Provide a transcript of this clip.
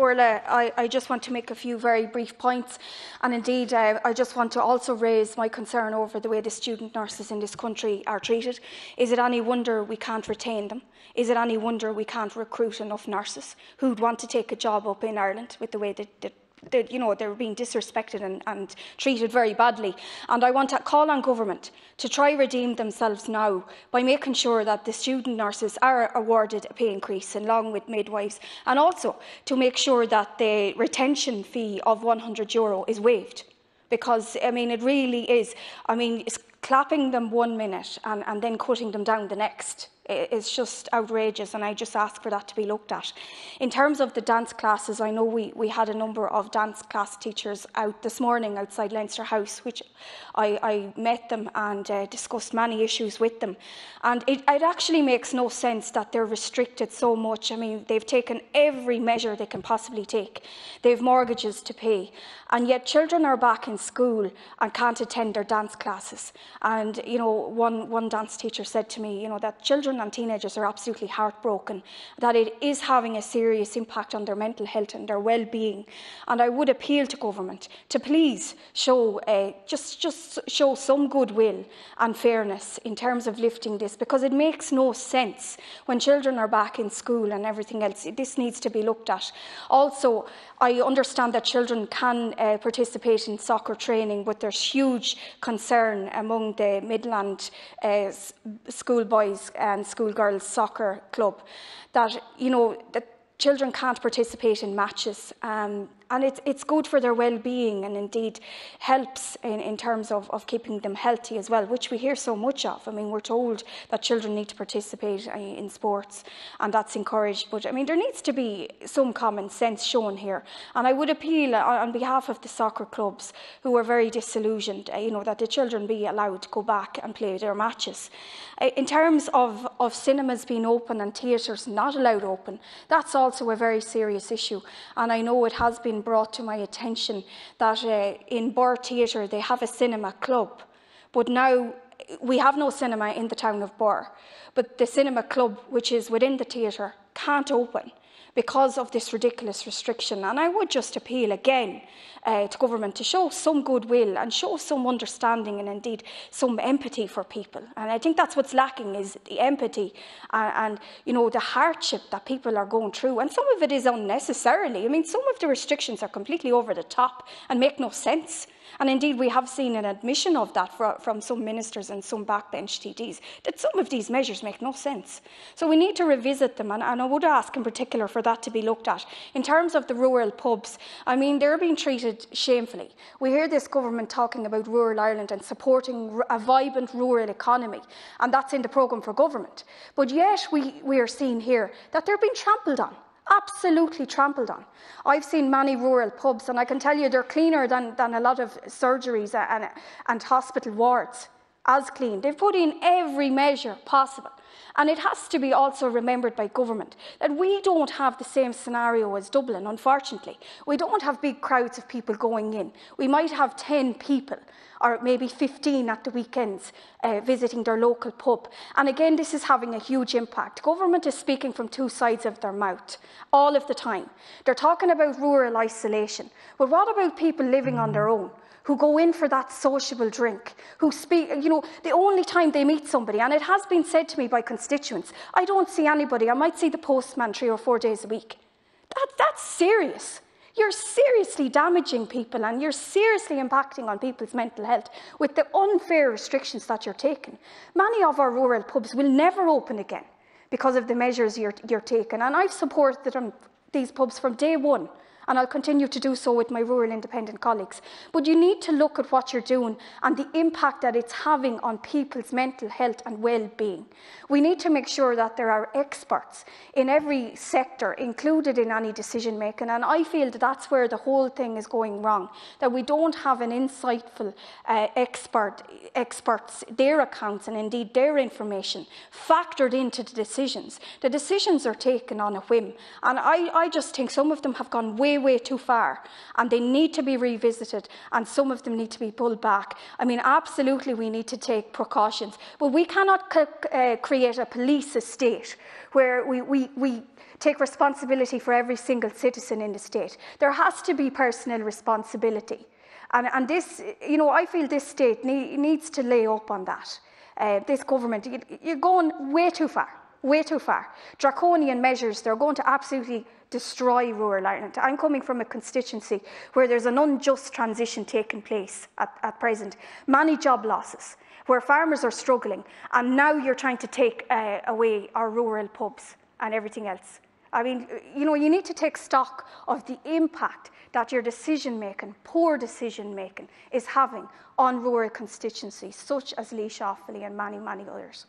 Orla, I just want to make a few very brief points, and indeed I just want to also raise my concern over the way the student nurses in this country are treated. Is it any wonder we can't retain them? Is it any wonder we can't recruit enough nurses who'd want to take a job up in Ireland with the way that they're being disrespected and treated very badly? And I want to call on government to try redeem themselves now by making sure that the student nurses are awarded a pay increase along with midwives, and also to make sure that the retention fee of €100 is waived. Because, I mean, it really is, I mean, it's clapping them one minute and then cutting them down the next. It's just outrageous, and I just ask for that to be looked at. In terms of the dance classes, I know we had a number of dance class teachers out this morning outside Leinster House, which I met them and discussed many issues with them. And it actually makes no sense that they're restricted so much. I mean, they've taken every measure they can possibly take. They have mortgages to pay, and yet children are back in school and can't attend their dance classes. And, you know, one dance teacher said to me, you know, that children and teenagers are absolutely heartbroken, that it is having a serious impact on their mental health and their well-being. And I would appeal to government to please show just show some goodwill and fairness in terms of lifting this, because it makes no sense when children are back in school and everything else. This needs to be looked at. Also, I understand that children can participate in soccer training, but there's huge concern among the Midland schoolboys and schoolgirls soccer club that, you know, that children can't participate in matches. And it's good for their well-being, and indeed helps in terms of keeping them healthy as well, which we hear so much of. I mean, we're told that children need to participate in sports, and that's encouraged. But I mean, there needs to be some common sense shown here. And I would appeal on behalf of the soccer clubs who are very disillusioned, you know, that the children be allowed to go back and play their matches. In terms of cinemas being open and theatres not allowed open, that's also a very serious issue. And I know it has been brought to my attention that in Burr Theatre they have a cinema club, but now we have no cinema in the town of Burr, but the cinema club, which is within the theatre, can't open because of this ridiculous restriction. And I would just appeal again to government to show some goodwill and show some understanding and indeed some empathy for people. And I think that's what's lacking, is the empathy and you know, the hardship that people are going through. And some of it is unnecessarily. I mean, some of the restrictions are completely over the top and make no sense. And indeed, we have seen an admission of that from some ministers and some backbench TDs, that some of these measures make no sense. So we need to revisit them, and I would ask in particular for that to be looked at. In terms of the rural pubs, I mean, they're being treated shamefully. We hear this government talking about rural Ireland and supporting a vibrant rural economy, and that's in the programme for government. But yet we are seeing here that they're being trampled on. Absolutely trampled on. I've seen many rural pubs, and I can tell you they're cleaner than a lot of surgeries and hospital wards. As clean. They've put in every measure possible. And it has to be also remembered by government that we don't have the same scenario as Dublin, unfortunately. We don't have big crowds of people going in. We might have 10 people or maybe 15 at the weekends visiting their local pub. And again, this is having a huge impact. Government is speaking from two sides of their mouth all of the time. They're talking about rural isolation. But what about people living on their own, who go in for that sociable drink, who speak, you know, the only time they meet somebody? And it has been said to me by constituents, I don't see anybody. I might see the postman 3 or 4 days a week. That's serious. You're seriously damaging people, and you're seriously impacting on people's mental health with the unfair restrictions that you're taking. Many of our rural pubs will never open again because of the measures you're taking. And I've supported these pubs from day one, and I'll continue to do so with my rural independent colleagues. But you need to look at what you're doing and the impact that it's having on people's mental health and well-being. We need to make sure that there are experts in every sector included in any decision making, and I feel that that's where the whole thing is going wrong, that we don't have an insightful experts, their accounts and indeed their information factored into the decisions. The decisions are taken on a whim, and I just think some of them have gone way way, way too far, and they need to be revisited, and some of them need to be pulled back. I mean, absolutely we need to take precautions, but we cannot create a police estate where we take responsibility for every single citizen in the state. There has to be personal responsibility. And this, you know, I feel this state needs to lay up on that. This government, you're going way too far, way too far. Draconian measures, they're going to absolutely destroy rural Ireland. I'm coming from a constituency where there's an unjust transition taking place at present. Many job losses, where farmers are struggling, and now you're trying to take away our rural pubs and everything else. I mean, you know, you need to take stock of the impact that your decision-making, poor decision-making, is having on rural constituencies, such as Laois, Offaly and many, many others.